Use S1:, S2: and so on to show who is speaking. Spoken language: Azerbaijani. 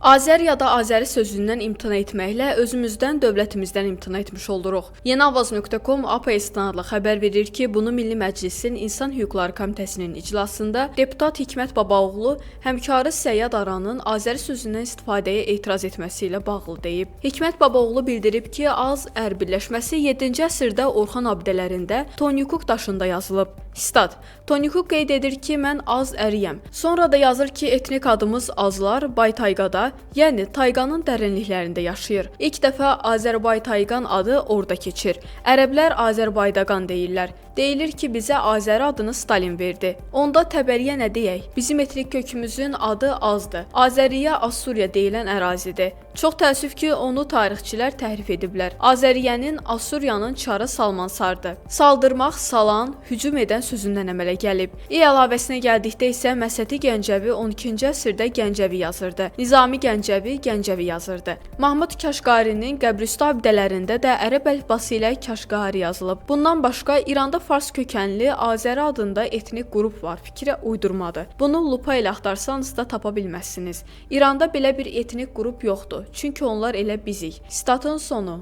S1: Azər ya da Azəri sözündən imtina etməklə özümüzdən, dövlətimizdən imtina etmiş oluruq. Yeniavaz.com APS-dən adlı xəbər verir ki, bunu Milli Məclisin İnsan Hüquqları Komitəsinin iclasında deputat Hikmət Babaoğlu həmkarı Səyyad Aranın Azəri sözündən istifadəyə etiraz etməsi ilə bağlı deyib. Hikmət Babaoğlu bildirib ki, Az-Ər birləşməsi 7-ci əsrdə Orxan abidələrində Tonyukuk daşında yazılıb. Stat: Tonyukuk qeyd edir ki, mən Az-Əriyəm. Sonra da yazır ki, etnik adımız Azlar Baytayqada, yəni Tayqanın dərinliklərində yaşayır. İlk dəfə Azərbaytayqan adı orada keçir. Ərəblər Azərbaydaqan deyirlər. Deyilir ki, bizə Azəri adını Stalin verdi. Onda Təbəriyə nə deyək? Bizim etnik kökümüzün adı Azdır. Azəriyə Assuriya deyilən ərazidir. Çox təəssüf ki, onu tarixçilər təhrif ediblər. Azəriyənin Assuriyanın çarı Salmansardır. Saldırmaq, salan, hücum edən sözündən əmələ gəlib. Əlavəsinə gəldikdə isə Məsəti Gəncəvi 12-ci əsrdə Gəncəvi yazırdı. Nizami Gəncəvi Gəncəvi yazırdı. Mahmud Kaşqarinin qəbrüstü abidələrində də ərəb əlifbası ilə Kaşqari yazılıb. Bundan başqa İranda fars kökənli Azəri adında etnik qrup var. Fikrə uydurmadır. Bunu lupa ilə axtarsanız da tapa bilməzsiniz. İranda belə bir etnik qrup yoxdur. Çünki onlar elə bizik. Statın sonu.